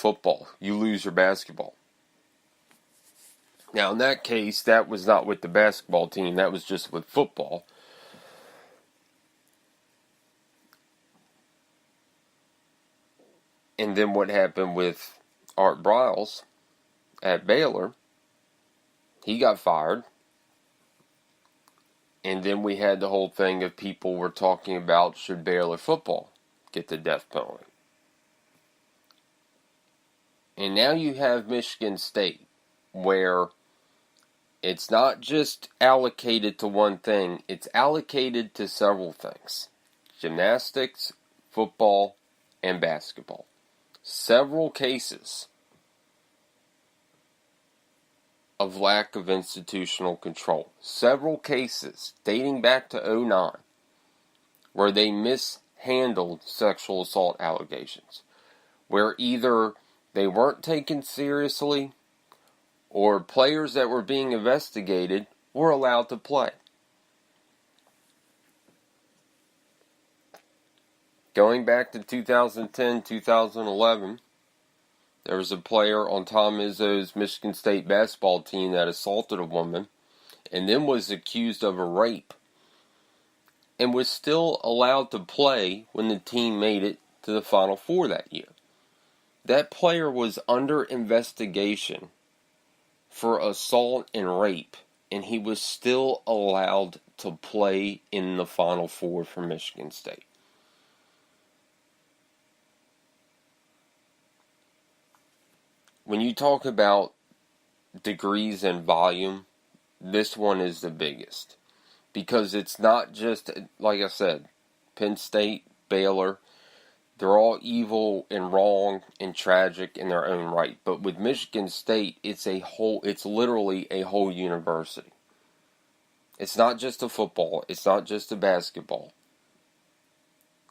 football, you lose your basketball. Now, in that case, that was not with the basketball team. That was just with football. And then what happened with Art Briles at Baylor, he got fired. And then we had the whole thing of people were talking about, should Baylor football get the death penalty? And now you have Michigan State, where it's not just allocated to one thing, it's allocated to several things. Gymnastics, football, and basketball. Several cases of lack of institutional control. Several cases dating back to 2009 where they mishandled sexual assault allegations. Where either they weren't taken seriously or players that were being investigated were allowed to play. Going back to 2010, 2011, there was a player on Tom Izzo's Michigan State basketball team that assaulted a woman and then was accused of a rape and was still allowed to play when the team made it to the Final Four that year. That player was under investigation for assault and rape, and he was still allowed to play in the Final Four for Michigan State. When you talk about degrees and volume, this one is the biggest. Because it's not just, like I said, Penn State, Baylor, they're all evil and wrong and tragic in their own right. But with Michigan State, it's literally a whole university. It's not just a football, it's not just a basketball.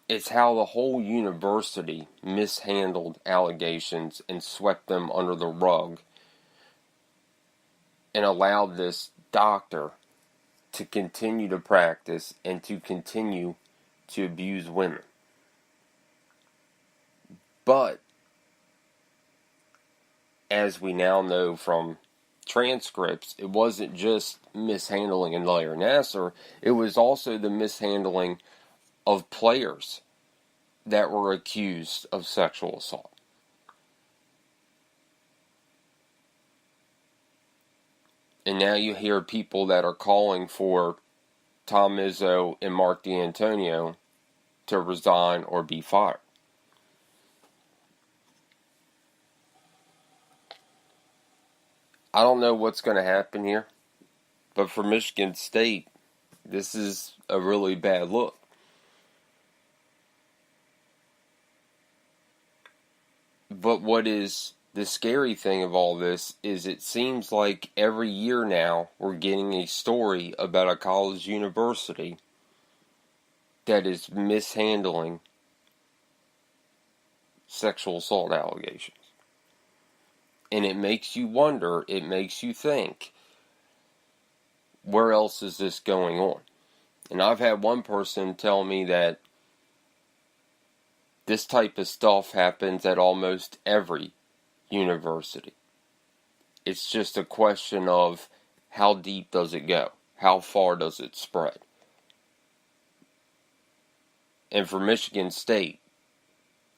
It's how the whole university mishandled allegations and swept them under the rug and allowed this doctor to continue to practice and to continue to abuse women. But, as we now know from transcripts, it wasn't just mishandling in Larry Nassar, it was also the mishandling of players that were accused of sexual assault. And now you hear people that are calling for Tom Izzo and Mark D'Antonio to resign or be fired. I don't know what's going to happen here, but for Michigan State, this is a really bad look. But what is the scary thing of all this is it seems like every year now we're getting a story about a college university that is mishandling sexual assault allegations. And it makes you wonder, it makes you think, where else is this going on? And I've had one person tell me that this type of stuff happens at almost every university. It's just a question of how deep does it go? How far does it spread? And for Michigan State,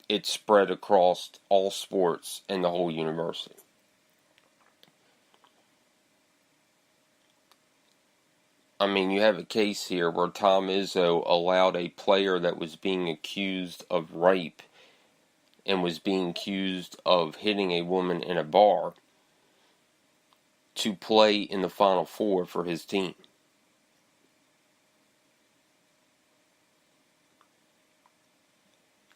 it's spread across all sports and the whole university. I mean, you have a case here where Tom Izzo allowed a player that was being accused of rape and was being accused of hitting a woman in a bar to play in the Final Four for his team.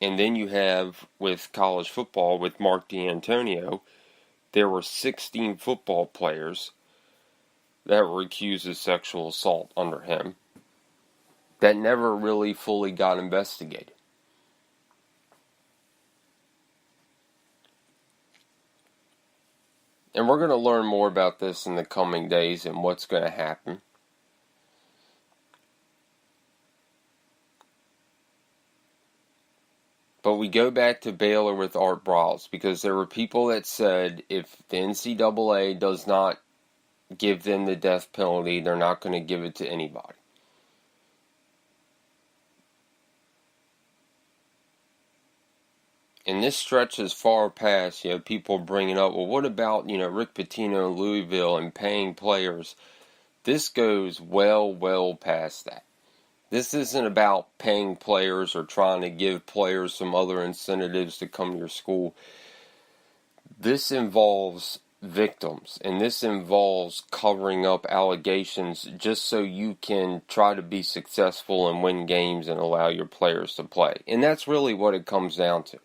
And then you have, with college football, with Mark D'Antonio, there were 16 football players that were accused of sexual assault under him that never really fully got investigated. And we're going to learn more about this in the coming days and what's going to happen. But we go back to Baylor with Art Briles, because there were people that said if the NCAA does not give them the death penalty, they're not going to give it to anybody. And this stretches far past, people bringing up, well, what about, Rick Pitino in Louisville and paying players? This goes well past that. This isn't about paying players or trying to give players some other incentives to come to your school. This involves victims, and this involves covering up allegations just so you can try to be successful and win games and allow your players to play. And that's really what it comes down to.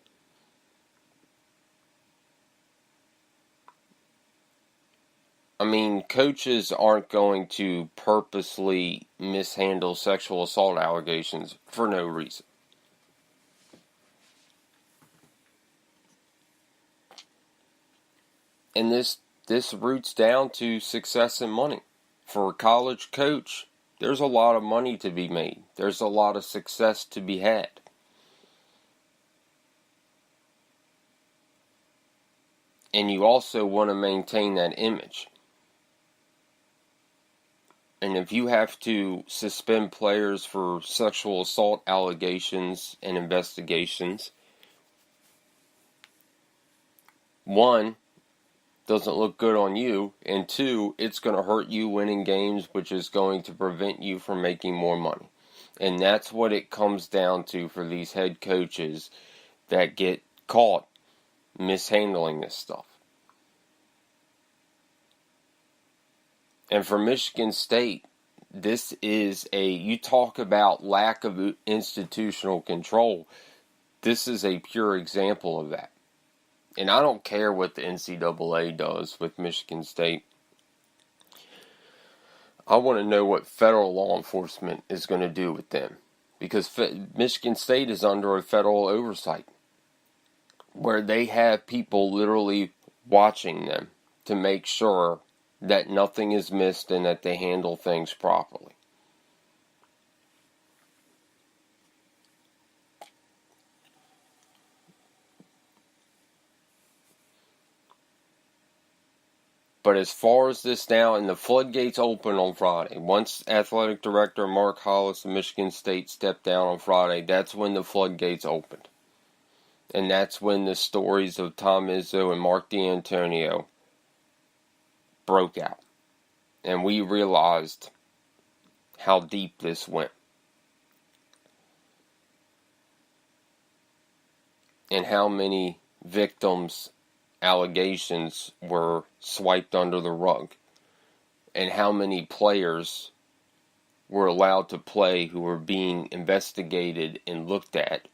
I mean, coaches aren't going to purposely mishandle sexual assault allegations for no reason. And this roots down to success and money. For a college coach, there's a lot of money to be made. There's a lot of success to be had. And you also want to maintain that image. And if you have to suspend players for sexual assault allegations and investigations, one, doesn't look good on you, and two, it's going to hurt you winning games, which is going to prevent you from making more money. And that's what it comes down to for these head coaches that get caught mishandling this stuff. And for Michigan State, this is you talk about lack of institutional control. This is a pure example of that. And I don't care what the NCAA does with Michigan State. I want to know what federal law enforcement is going to do with them. Because Michigan State is under a federal oversight, where they have people literally watching them to make sure that nothing is missed and that they handle things properly. But as far as this now, and the floodgates open on Friday. Once Athletic Director Mark Hollis of Michigan State stepped down on Friday, that's when the floodgates opened. And that's when the stories of Tom Izzo and Mark D'Antonio broke out. And we realized how deep this went. And how many victims' allegations were swiped under the rug. And how many players were allowed to play who were being investigated and looked at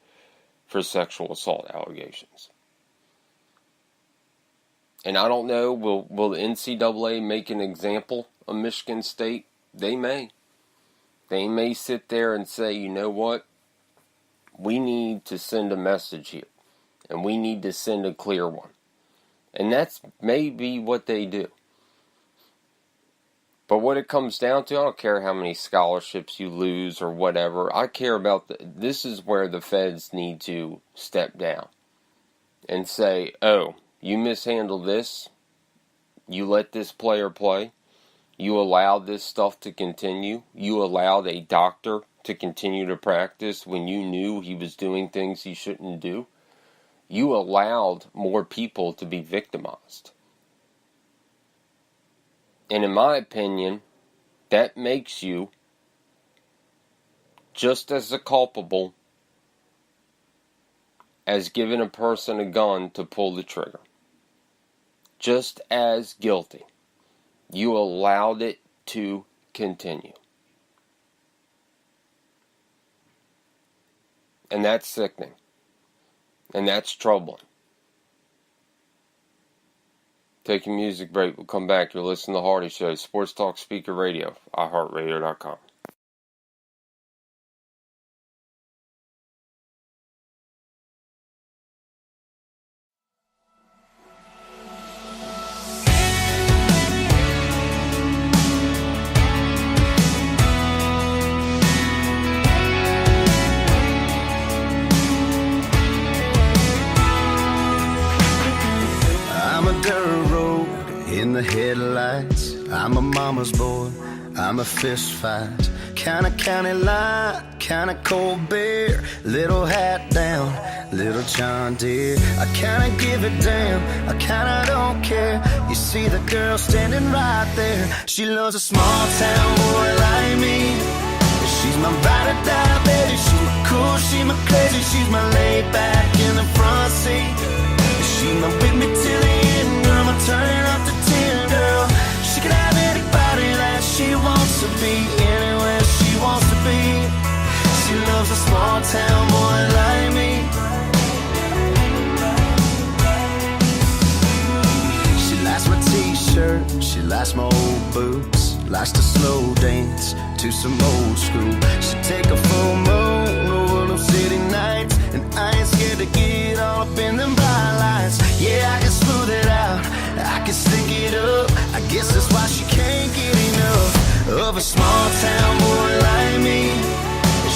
for sexual assault allegations. And I don't know, will the NCAA make an example of Michigan State? They may. They may sit there and say, you know what? We need to send a message here. And we need to send a clear one. And that's maybe what they do. But what it comes down to, I don't care how many scholarships you lose or whatever. I care about this is where the feds need to step down and say, oh, you mishandled this. You let this player play. You allowed this stuff to continue. You allowed a doctor to continue to practice when you knew he was doing things he shouldn't do. You allowed more people to be victimized. And in my opinion, that makes you just as culpable as giving a person a gun to pull the trigger. Just as guilty. You allowed it to continue. And that's sickening. And that's troubling. Take a music break. We'll come back. You're listening to The Hardy Show, Sports Talk Speaker Radio, iHeartRadio.com. in the headlights. I'm a mama's boy, I'm a fist fight. Kinda county line, kinda cold beer. Little hat down, little John Deere. I kinda give a damn, I kinda don't care. You see the girl standing right there. She loves a small town boy like me. She's my ride or die, baby. She's my cool, she's my crazy. She's my laid back in the front seat. She's my with me till the end, girl. I'm turning up the 10, girl. She can have anybody that she wants to be, anywhere she wants to be. She loves a small town boy like me. She likes my t-shirt, she likes my old boots, likes to slow dance to some old school. She take a full moon over them city nights, and I ain't scared to get all up in them bright lights. Yeah, I can smooth it out, I can stink it up. I guess that's why she can't get enough of a small town boy like me.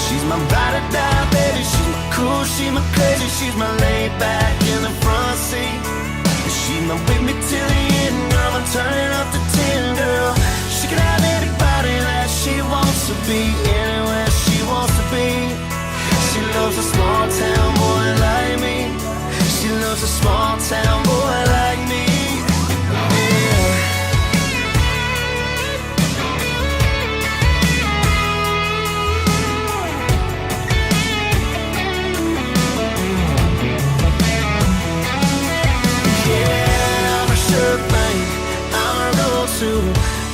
She's my ride or die, baby. She's my cool, she's my crazy. She's my laid back in the front seat. She's my with me till the end, girl. I'm turning up the 10, girl. She can have anybody that she wants to be, anywhere she wants to be. She loves a small town boy like me. She loves a small town boy like me.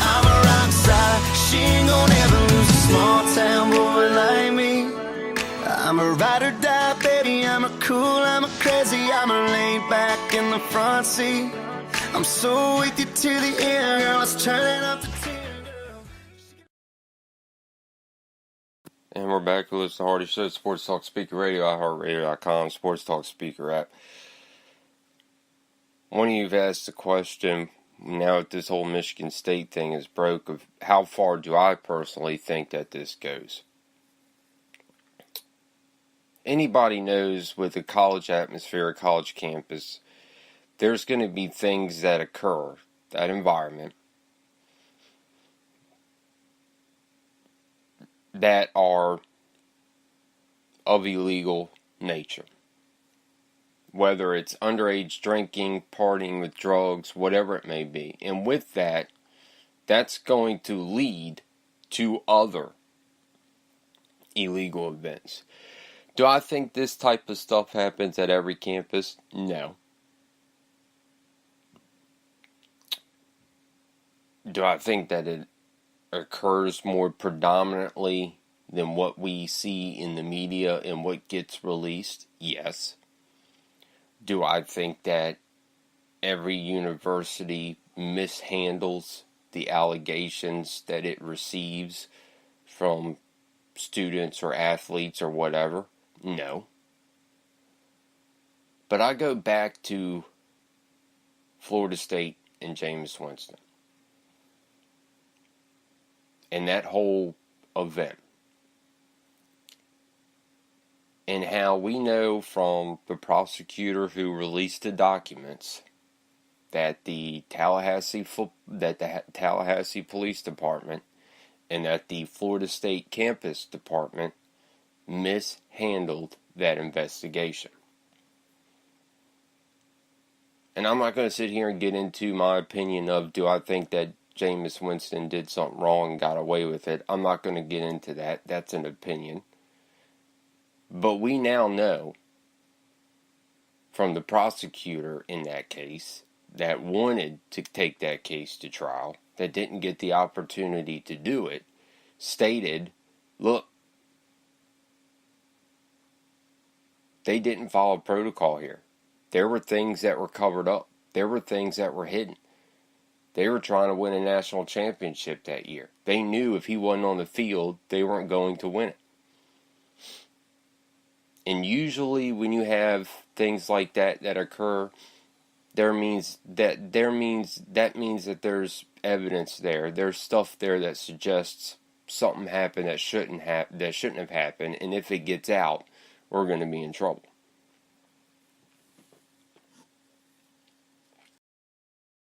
I'm a rock star. She ain't gonna ever lose a small town boy like me. I'm a ride or die, baby. I'm a cool, I'm a crazy. I'm a laid back in the front seat. I'm so with you to the end, girl. Let's turn it up to 10, girl. And we're back to Listen to Hardy Show, Sports Talk Speaker Radio, iHeartRadio.com, Sports Talk Speaker app. One of you've asked the question, now that this whole Michigan State thing is broke, of how far do I personally think that this goes? Anybody knows with a college atmosphere, a college campus, there's going to be things that occur, that environment, that are of illegal nature. Whether it's underage drinking, partying with drugs, whatever it may be. And with that, that's going to lead to other illegal events. Do I think this type of stuff happens at every campus? No. Do I think that it occurs more predominantly than what we see in the media and what gets released? Yes. Do I think that every university mishandles the allegations that it receives from students or athletes or whatever? No. But I go back to Florida State and Jameis Winston and that whole event. And how we know from the prosecutor who released the documents that the Tallahassee Police Department and that the Florida State Campus Department mishandled that investigation. And I'm not going to sit here and get into my opinion of, do I think that Jameis Winston did something wrong and got away with it? I'm not going to get into that. That's an opinion. But we now know from the prosecutor in that case that wanted to take that case to trial, that didn't get the opportunity to do it, stated, look, they didn't follow protocol here. There were things that were covered up. There were things that were hidden. They were trying to win a national championship that year. They knew if he wasn't on the field, they weren't going to win it. And usually when you have things like that occur, that means that there's evidence there. There's stuff there that suggests something happened that shouldn't have happened, and if it gets out, we're going to be in trouble.